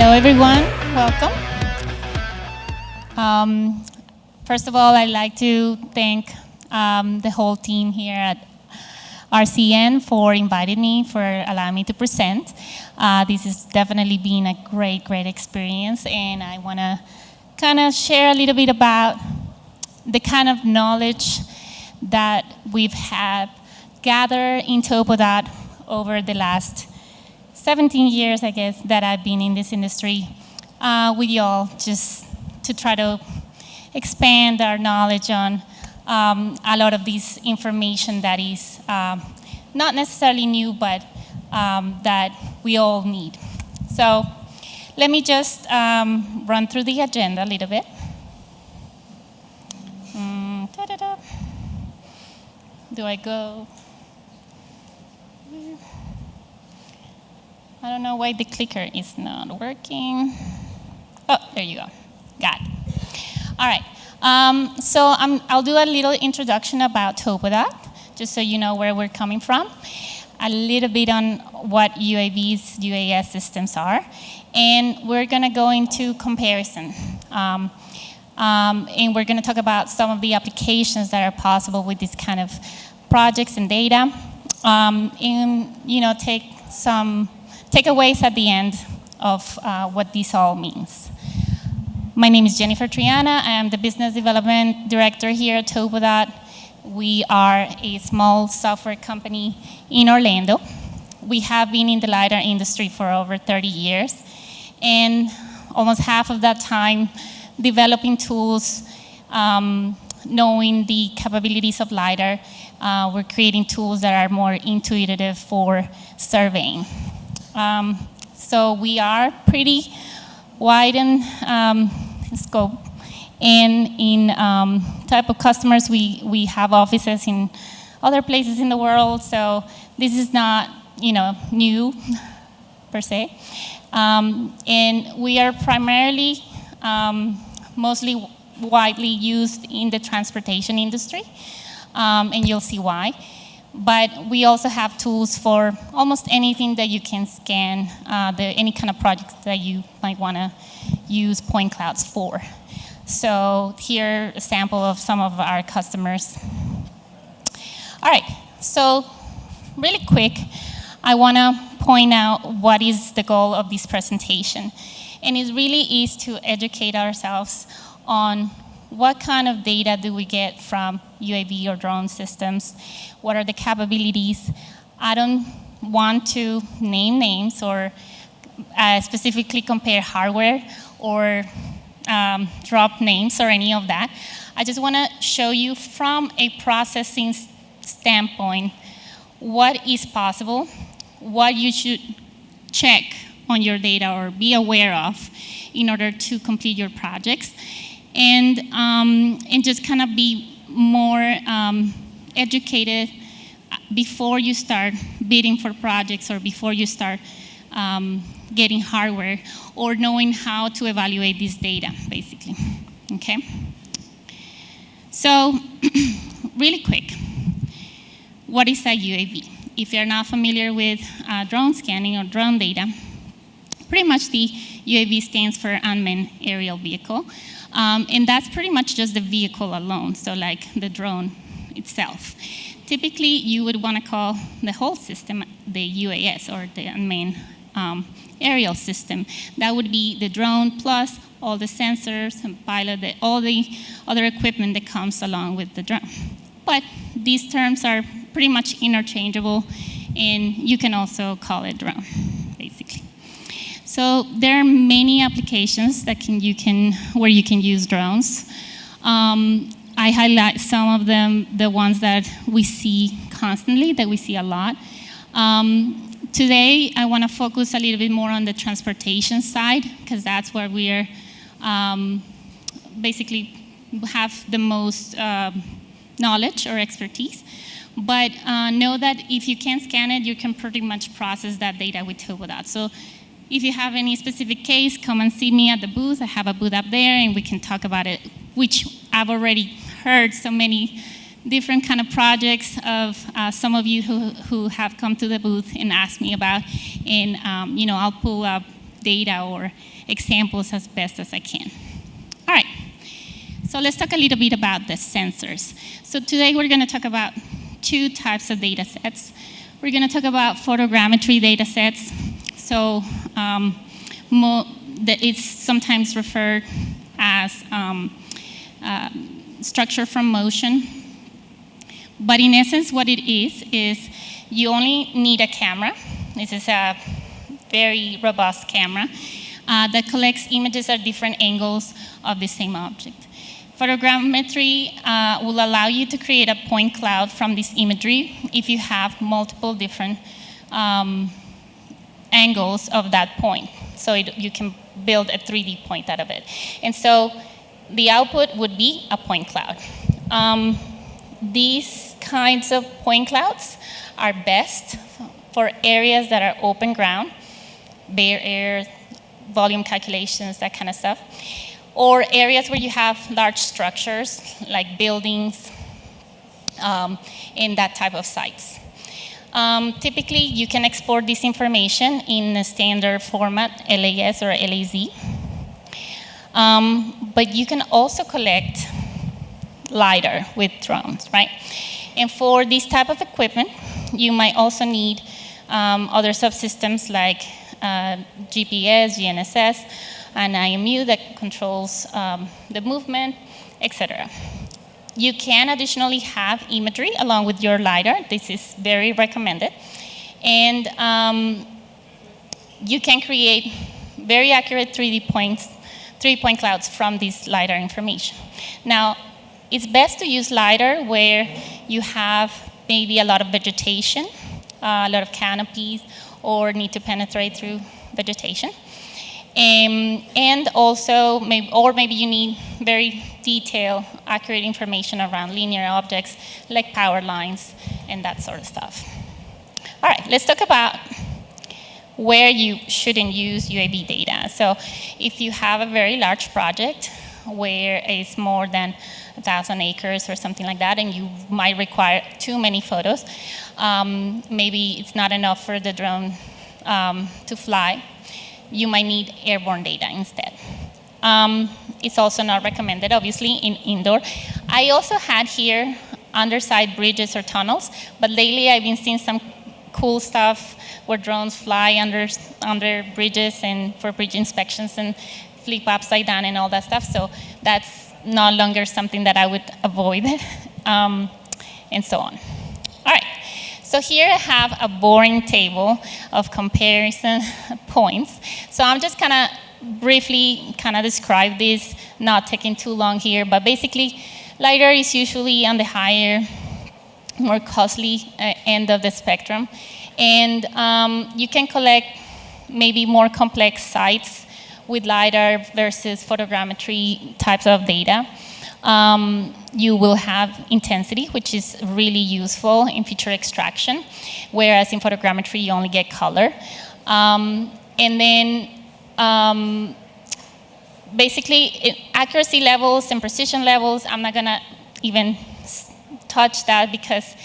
Hello, everyone. Welcome. First of all, I'd like to thank the whole team here at RCN for inviting me, for allowing me to present. This has definitely been a great experience, and I want to kind of share a little bit about the kind of knowledge that we've had gathered in TopoDOT over the last 17 years, I guess, that I've been in this industry with y'all, just to try to expand our knowledge on a lot of this information that is not necessarily new, but that we all need. So let me just run through the agenda a little bit. Do I go? I don't know why the clicker is not working. Oh, there you go. Got it. All right. So I'll do a little introduction about TopoDOT, just so you know where we're coming from. A little bit on what UAVs, UAS systems are. And we're going to go into comparison. And we're going to talk about some of the applications that are possible with this kind of projects and data. And, take some takeaways at the end of what this all means. My name is Triana. I am the Business Development Director here at TopoDOT. We are a small software company in Orlando. We have been in the LIDAR industry for over 30 years, and almost half of that time developing tools, knowing the capabilities of LIDAR. We're creating tools that are more intuitive for surveying. So we are pretty wide in scope, and in type of customers, we have offices in other places in the world, so this is not new per se. And we are primarily mostly widely used in the transportation industry, and you'll see why. But we also have tools for almost anything that you can scan, any kind of projects that you might want to use point clouds for. So here, a sample of some of our customers. All right, so really quick, I want to point out what is the goal of this presentation. And it really is to educate ourselves on what kind of data do we get from UAV or drone systems? What are the capabilities? I don't want to name names or specifically compare hardware or drop names or any of that. I just want to show you from a processing standpoint what is possible, what you should check on your data or be aware of in order to complete your projects. And just kind of be more educated before you start bidding for projects or before you start getting hardware or knowing how to evaluate this data, basically, okay? So, really quick, what is a UAV? If you're not familiar with drone scanning or drone data, pretty much the UAV stands for unmanned aerial vehicle. And that's pretty much just the vehicle alone, so like the drone itself. Typically, you would want to call the whole system the UAS, or the unmanned aerial system. That would be the drone plus all the sensors and pilot, all the other equipment that comes along with the drone. But these terms are pretty much interchangeable, and you can also call it drone, basically. So there are many applications that where you can use drones. I highlight some of them, the ones that we see constantly, that we see a lot. Today, I want to focus a little bit more on the transportation side, because that's where we are basically have the most knowledge or expertise. But know that if you can scan it, you can pretty much process that data with TopoDOT. So if you have any specific case, come and see me at the booth. I have a booth up there, and we can talk about it, which I've already heard so many different kind of projects of some of you who have come to the booth and asked me about. And I'll pull up data or examples as best as I can. All right, so let's talk a little bit about the sensors. So today we're going to talk about two types of data sets. We're going to talk about photogrammetry data sets. So it's sometimes referred as structure from motion. But in essence, what it is you only need a camera. This is a very robust camera that collects images at different angles of the same object. Photogrammetry will allow you to create a point cloud from this imagery if you have multiple different angles of that point. So you can build a 3D point out of it. And so the output would be a point cloud. These kinds of point clouds are best for areas that are open ground, bare air, volume calculations, that kind of stuff, or areas where you have large structures like buildings and that type of sites. Typically, you can export this information in a standard format, LAS or LAZ. But you can also collect LIDAR with drones, right? And for this type of equipment, you might also need other subsystems like GPS, GNSS, and IMU that controls the movement, etc. You can additionally have imagery along with your LIDAR. This is very recommended. And you can create very accurate 3D points, 3-point clouds from this LIDAR information. Now, it's best to use LIDAR where you have maybe a lot of vegetation, a lot of canopies, or need to penetrate through vegetation. And also, maybe you need very detailed, accurate information around linear objects like power lines and that sort of stuff. All right, let's talk about where you shouldn't use UAV data. So if you have a very large project where it's more than 1,000 acres or something like that, and you might require too many photos, maybe it's not enough for the drone to fly, you might need airborne data instead. It's also not recommended, obviously, in indoor. I also had here underside bridges or tunnels, but lately I've been seeing some cool stuff where drones fly under bridges and for bridge inspections and flip upside down and all that stuff. So that's no longer something that I would avoid, and so on. All right. So here I have a boring table of comparison points. So I'm just kind of briefly describe this, not taking too long here, but basically LIDAR is usually on the higher, more costly end of the spectrum. And you can collect maybe more complex sites with LIDAR versus photogrammetry types of data. You will have intensity, which is really useful in feature extraction, whereas in photogrammetry you only get color. And then basically accuracy levels and precision levels, I'm not gonna even touch that because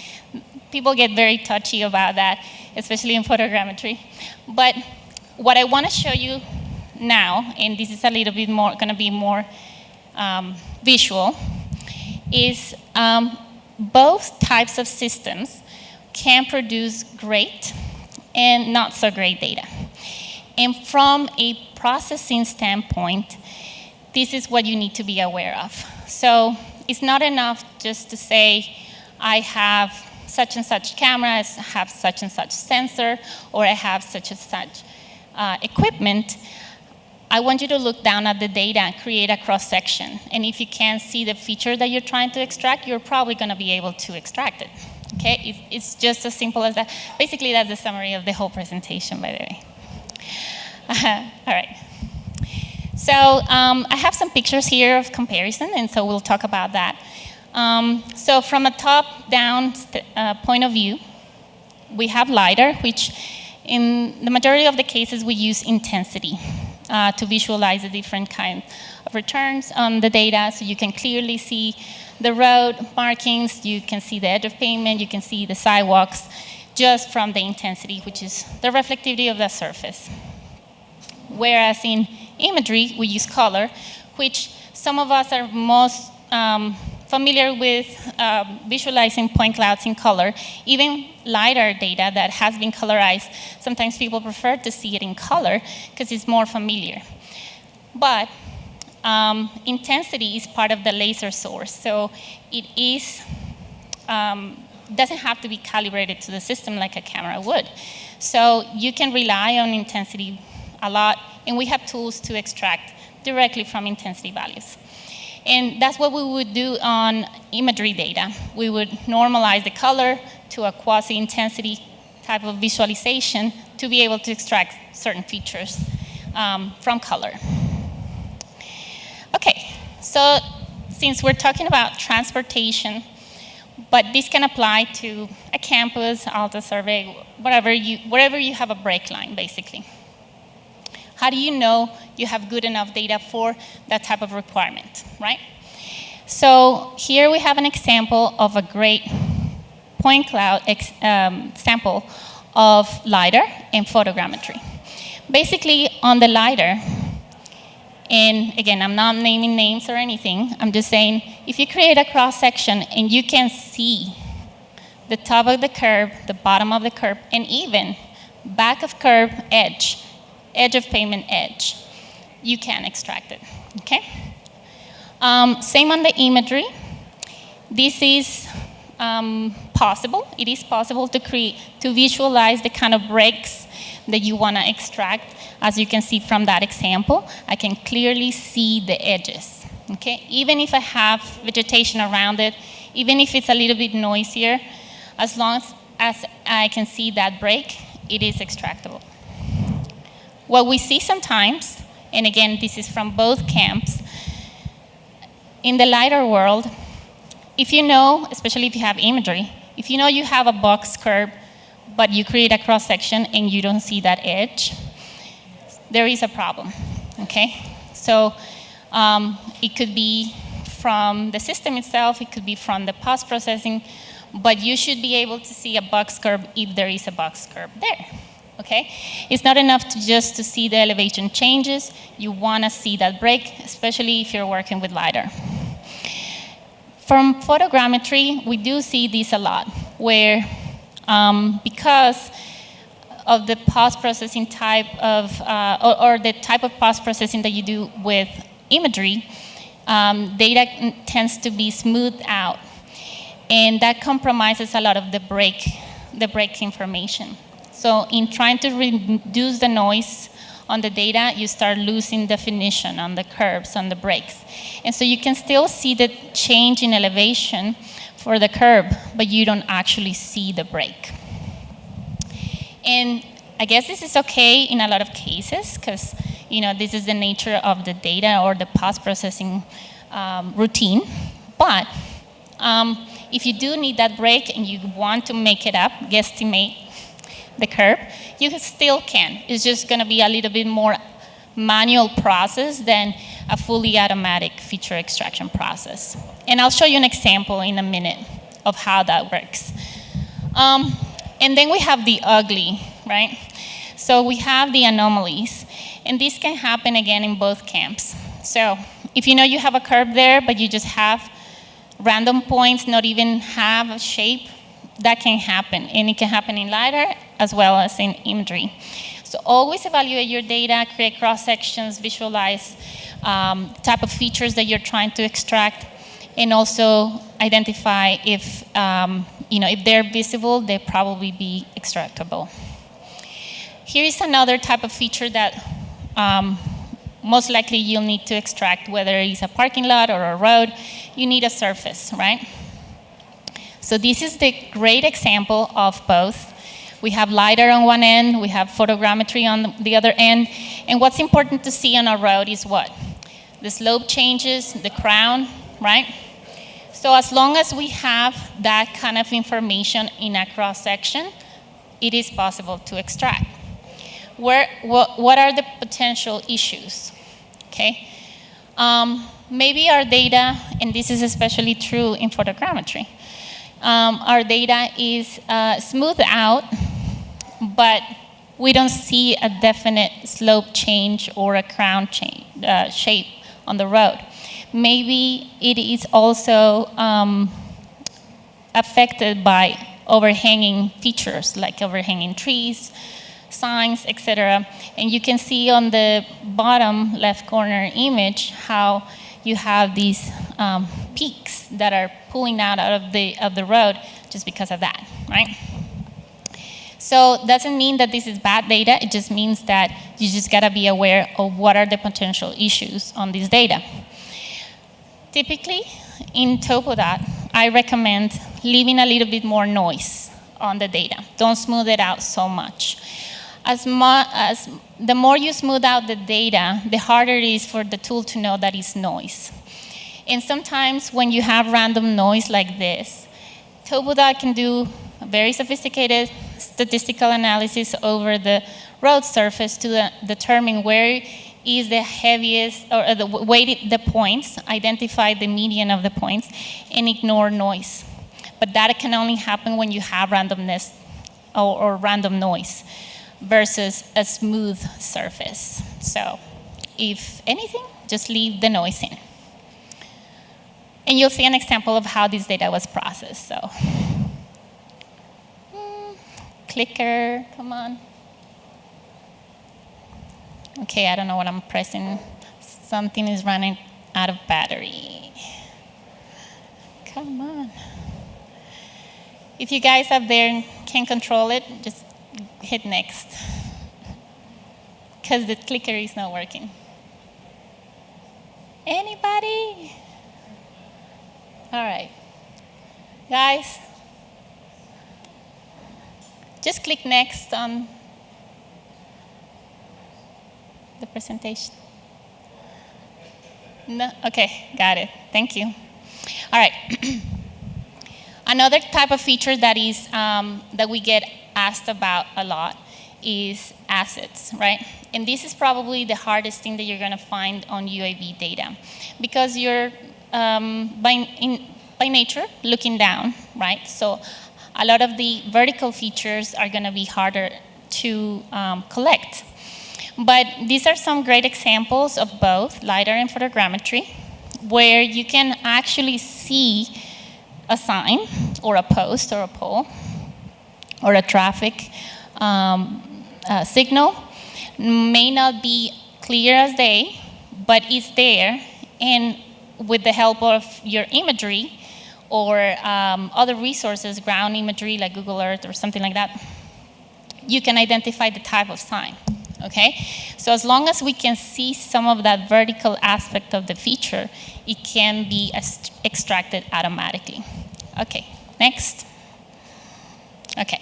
people get very touchy about that, especially in photogrammetry. But what I want to show you now, and this is a little bit more, gonna be more visual, is both types of systems can produce great and not so great data. And from a processing standpoint, this is what you need to be aware of. So it's not enough just to say, I have such and such cameras, I have such and such sensor, or I have such and such equipment. I want you to look down at the data and create a cross-section. And if you can't see the feature that you're trying to extract, you're probably going to be able to extract it. Okay? It's just as simple as that. Basically, that's the summary of the whole presentation, by the way. All right. So I have some pictures here of comparison, and so we'll talk about that. So from a top-down point of view, we have LIDAR, which in the majority of the cases we use intensity to visualize the different kind of returns on the data. So you can clearly see the road markings, you can see the edge of pavement, you can see the sidewalks just from the intensity, which is the reflectivity of the surface. Whereas in imagery, we use color, which some of us are most familiar with visualizing point clouds in color. Even LIDAR data that has been colorized, sometimes people prefer to see it in color because it's more familiar. But intensity is part of the laser source, so it is doesn't have to be calibrated to the system like a camera would. So you can rely on intensity a lot, and we have tools to extract directly from intensity values. And that's what we would do on imagery data. We would normalize the color to a quasi-intensity type of visualization to be able to extract certain features from color. Okay, so since we're talking about transportation, but this can apply to a campus, Alta survey, wherever you have a break line, basically. How do you know you have good enough data for that type of requirement, right? So here we have an example of a great point cloud sample of LIDAR and photogrammetry. Basically, on the LIDAR, and again, I'm not naming names or anything, I'm just saying, if you create a cross-section and you can see the top of the curve, the bottom of the curve, and even back of curve edge of pavement edge, you can extract it, okay? Same on the imagery. This is possible. It is possible to visualize the kind of breaks that you want to extract. As you can see from that example, I can clearly see the edges, okay? Even if I have vegetation around it, even if it's a little bit noisier, as long as I can see that break, it is extractable. What we see sometimes, and again, this is from both camps, in the LIDAR world, if you know, especially if you have imagery, if you know you have a box curve, but you create a cross-section and you don't see that edge, there is a problem, okay? So it could be from the system itself, it could be from the post-processing, but you should be able to see a box curve if there is a box curve there. Okay? It's not enough to just to see the elevation changes. You want to see that break, especially if you're working with LIDAR. From photogrammetry, we do see this a lot, where because of the post-processing type of, or the type of post-processing that you do with imagery, data tends to be smoothed out. And that compromises a lot of the break information. So in trying to reduce the noise on the data, you start losing definition on the curves, on the breaks. And so you can still see the change in elevation for the curve, but you don't actually see the break. And I guess this is okay in a lot of cases, because this is the nature of the data or the post-processing routine. But if you do need that break and you want to make it up, guesstimate the curve, you still can. It's just going to be a little bit more manual process than a fully automatic feature extraction process. And I'll show you an example in a minute of how that works. And then we have the ugly, right? So we have the anomalies. And this can happen again in both camps. So if you know you have a curve there, but you just have random points, not even have a shape, that can happen. And it can happen in LIDAR as well as in imagery. So always evaluate your data, create cross-sections, visualize the type of features that you're trying to extract, and also identify if, if they're visible, they'll probably be extractable. Here is another type of feature that most likely you'll need to extract, whether it's a parking lot or a road. You need a surface, right? So this is the great example of both. We have LIDAR on one end, we have photogrammetry on the other end, and what's important to see on a road is what? The slope changes, the crown, right? So as long as we have that kind of information in a cross-section, it is possible to extract. What are the potential issues? Okay, maybe our data, and this is especially true in photogrammetry, our data is smoothed out, but we don't see a definite slope change or a crown change, shape on the road. Maybe it is also affected by overhanging features like overhanging trees, signs, etc. And you can see on the bottom left corner image how you have these peaks that are pulling out of the road just because of that, right? So it doesn't mean that this is bad data, it just means that you just gotta be aware of what are the potential issues on this data. Typically, in TopoDOT, I recommend leaving a little bit more noise on the data. Don't smooth it out so much. As the more you smooth out the data, the harder it is for the tool to know that it's noise. And sometimes when you have random noise like this, TopoDOT can do a very sophisticated statistical analysis over the road surface to determine where is the heaviest, or weighted the points, identify the median of the points, and ignore noise. But that can only happen when you have randomness or random noise versus a smooth surface. So if anything, just leave the noise in. And you'll see an example of how this data was processed. So, clicker, come on. Okay, I don't know what I'm pressing. Something is running out of battery. Come on. If you guys up there can control it, just hit next. Because the clicker is not working. Anybody? All right. Guys, just click next on the presentation. No? Okay, got it. Thank you. All right. Another type of feature that is that we get asked about a lot is assets, right? And this is probably the hardest thing that you're going to find on UAV data, because you're by nature looking down, right? So a lot of the vertical features are going to be harder to collect. But these are some great examples of both LIDAR and photogrammetry, where you can actually see a sign or a post or a pole or a traffic signal. May not be clear as day, but it's there, and with the help of your imagery or other resources, ground imagery like Google Earth or something like that, you can identify the type of sign, okay? So as long as we can see some of that vertical aspect of the feature, it can be extracted automatically. Okay, next. Okay.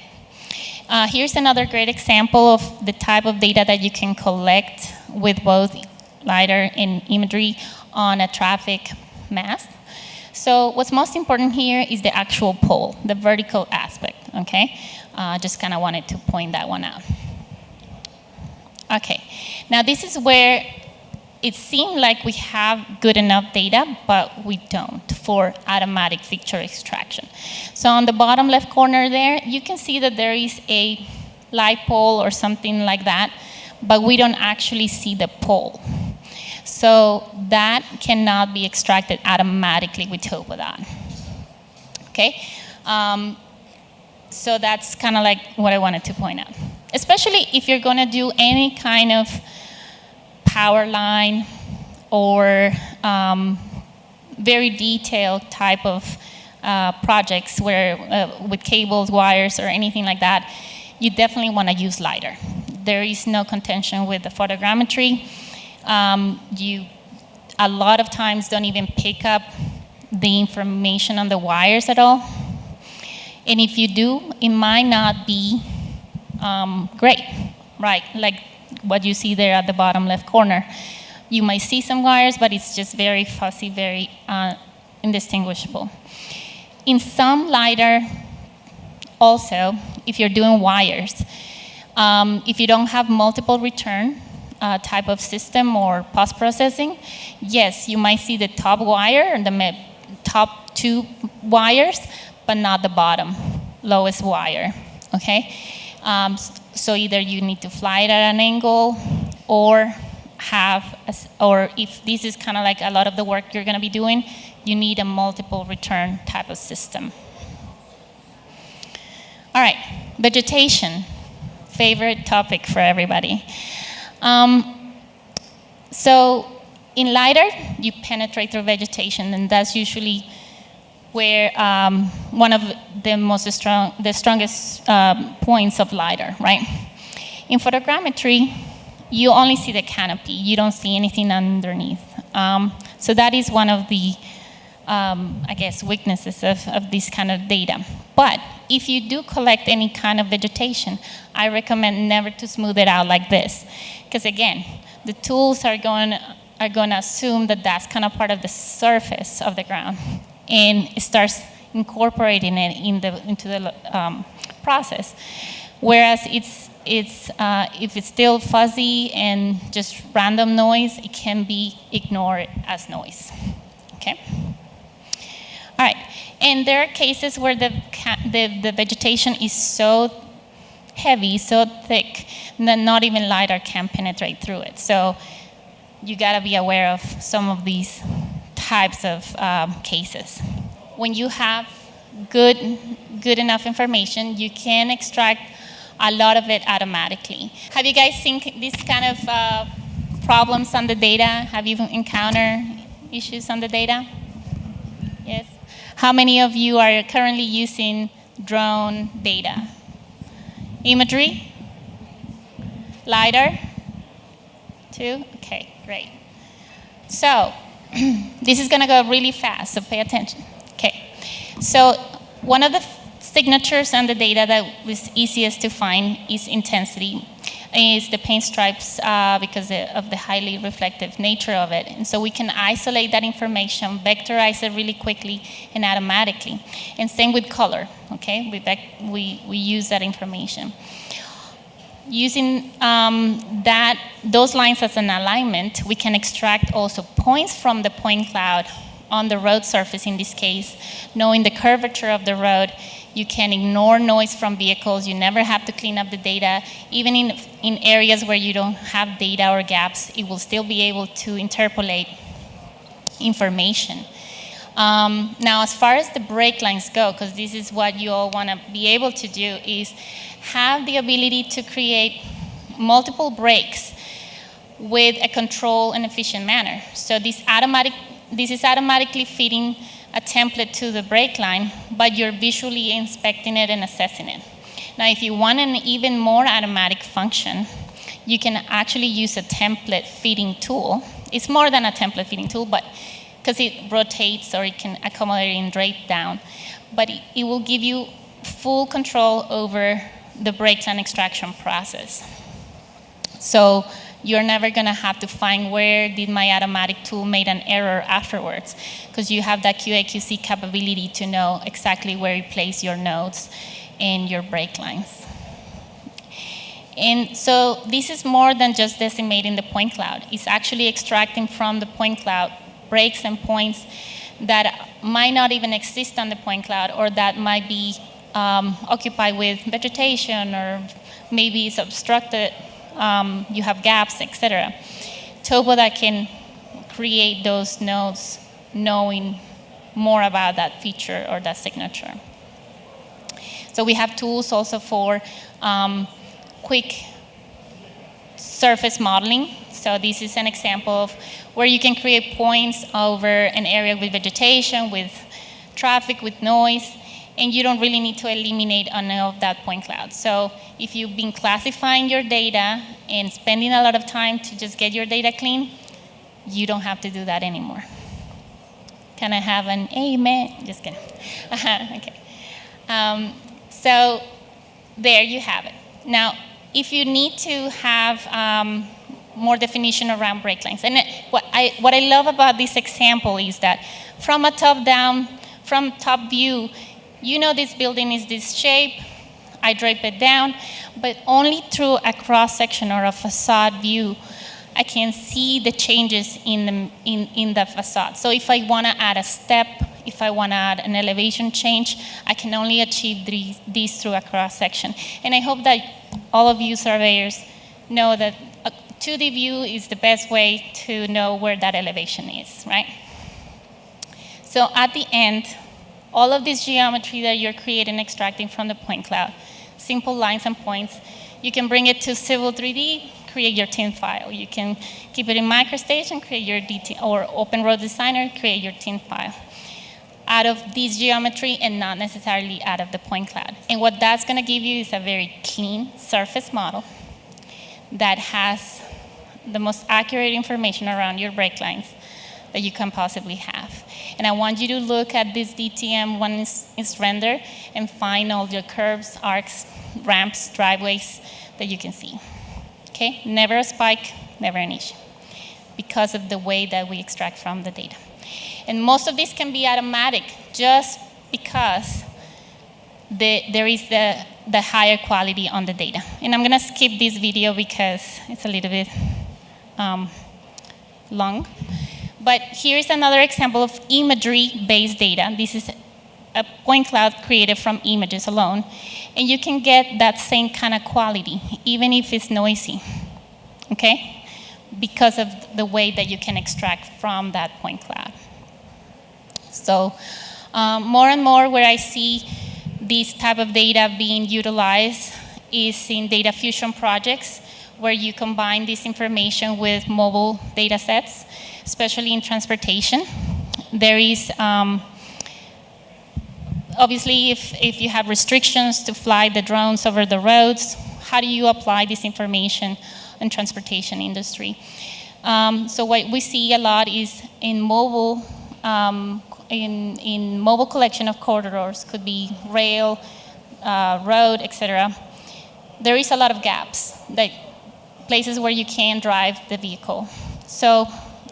Here's another great example of the type of data that you can collect with both LIDAR and imagery on a traffic mass. So what's most important here is the actual pole, the vertical aspect, okay? Just kind of wanted to point that one out. Okay, now this is where it seemed like we have good enough data, but we don't for automatic feature extraction. So on the bottom left corner there, you can see that there is a light pole or something like that, but we don't actually see the pole. So that cannot be extracted automatically with TopoDOT. Okay? So that's kind of like what I wanted to point out. Especially if you're going to do any kind of power line or very detailed type of projects where with cables, wires, or anything like that, you definitely want to use LIDAR. There is no contention with the photogrammetry. You a lot of times don't even pick up the information on the wires at all. And if you do, it might not be great, right? Like what you see there at the bottom left corner. You might see some wires, but it's just very fuzzy, very indistinguishable. In some LIDAR, also, if you're doing wires, if you don't have multiple return type of system or post-processing, yes, you might see the top wire and the top two wires, but not the bottom, lowest wire, okay? So either you need to fly it at an angle, or or if this is kind of like a lot of the work you're going to be doing, you need a multiple return type of system. All right, vegetation, favorite topic for everybody. So in LIDAR, you penetrate through vegetation, and that's usually where one of the strongest points of LIDAR, right? In photogrammetry, you only see the canopy. You don't see anything underneath. So that is one of the, I guess, weaknesses of this kind of data. But if you do collect any kind of vegetation, I recommend never to smooth it out like this. Because again, the tools are going to assume that that's kind of part of the surface of the ground, and it starts incorporating it into the process. Whereas if it's still fuzzy and just random noise, it can be ignored as noise. Okay. All right. And there are cases where the vegetation is so heavy, so thick, that not even LIDAR can penetrate through it. So you got to be aware of some of these types of cases. When you have good enough information, you can extract a lot of it automatically. Have you guys seen these kind of problems on the data? Have you encountered issues on the data? Yes? How many of you are currently using drone data? Imagery? LIDAR? Two? Okay, great. So, this is going to go really fast, so pay attention. Okay, so one of the signatures on the data that was easiest to find is intensity, is the paint stripes because of the highly reflective nature of it. And so we can isolate that information, vectorize it really quickly and automatically. And same with color, okay? We use that information. Using those lines as an alignment, we can extract also points from the point cloud on the road surface in this case. Knowing the curvature of the road, you can ignore noise from vehicles. You never have to clean up the data. Even in areas where you don't have data or gaps, it will still be able to interpolate information. Now, as far as the breaklines go, because this is what you all want to be able to do, is have the ability to create multiple breaks with a controlled and efficient manner. So this is automatically feeding a template to the break line, but you're visually inspecting it and assessing it. Now, if you want an even more automatic function, you can actually use a template feeding tool. It's more than a template feeding tool, but because it rotates or it can accommodate and drape down. But it will give you full control over the breakline extraction process. So you're never going to have to find where did my automatic tool made an error afterwards, because you have that QA/QC capability to know exactly where you place your nodes and your break lines. And so this is more than just decimating the point cloud. It's actually extracting from the point cloud breaks and points that might not even exist on the point cloud, or that might be occupied with vegetation, or maybe it's obstructed, you have gaps, etc. TopoDOT can create those nodes knowing more about that feature or that signature. So we have tools also for quick surface modeling. So this is an example of where you can create points over an area with vegetation, with traffic, with noise, and you don't really need to eliminate any of that point cloud. So if you've been classifying your data and spending a lot of time to just get your data clean, you don't have to do that anymore. Can I have an amen? Just kidding. Okay. So there you have it. Now, if you need to have more definition around break lines, and what I love about this example is that from a top-down, from top view, you know this building is this shape, I drape it down, but only through a cross-section or a facade view, I can see the changes in the facade. So if I want to add a step if I want to add an elevation change, I can only achieve these through a cross-section. And I hope that all of you surveyors know that a 2D view is the best way to know where that elevation is, right? So at the end, all of this geometry that you're creating, extracting from the point cloud, simple lines and points, you can bring it to Civil 3D, create your TIN file. You can keep it in MicroStage and create your or Open Road Designer, create your TIN file out of this geometry and not necessarily out of the point cloud. And what that's going to give you is a very clean surface model that has the most accurate information around your break lines that you can possibly have. And I want you to look at this DTM when it's rendered and find all your curves, arcs, ramps, driveways that you can see. Okay? Never a spike, never an issue, because of the way that we extract from the data. And most of this can be automatic just because there is the higher quality on the data. And I'm going to skip this video because it's a little bit long. But here's another example of imagery-based data. This is a point cloud created from images alone. And you can get that same kind of quality, even if it's noisy, okay? Because of the way that you can extract from that point cloud. So more and more where I see this type of data being utilized is in data fusion projects where you combine this information with mobile data sets, especially in transportation. There is, obviously, if you have restrictions to fly the drones over the roads, how do you apply this information in transportation industry? So what we see a lot is in mobile, in mobile collection of corridors, could be rail, road, etc. There is a lot of gaps, like places where you can't drive the vehicle. So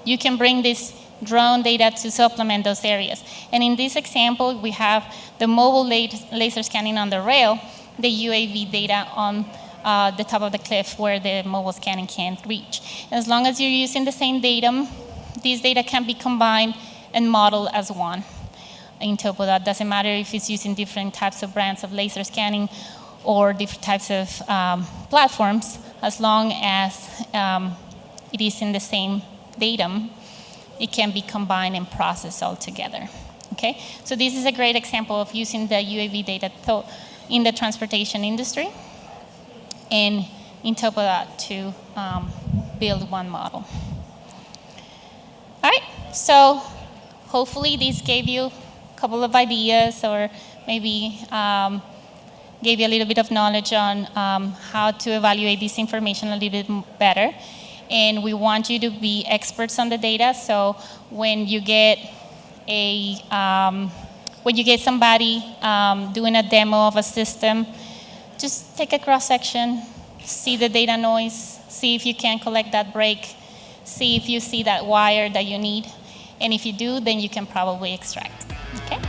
you can bring this drone data to supplement those areas. And in this example, we have the mobile laser scanning on the rail, the UAV data on the top of the cliff where the mobile scanning can't reach. And as long as you're using the same datum, these data can be combined and modeled as one in TopoDOT. Doesn't matter if it's using different types of brands of laser scanning or different types of platforms, as long as it is in the same datum, it can be combined and processed all together. Okay? So this is a great example of using the UAV data in the transportation industry and in TopoDOT to build one model. All right, so hopefully this gave you a couple of ideas or maybe gave you a little bit of knowledge on how to evaluate this information a little bit better. And we want you to be experts on the data. So when you get somebody doing a demo of a system, just take a cross section, see the data noise, see if you can collect that break, see if you see that wire that you need, and if you do, then you can probably extract. Okay.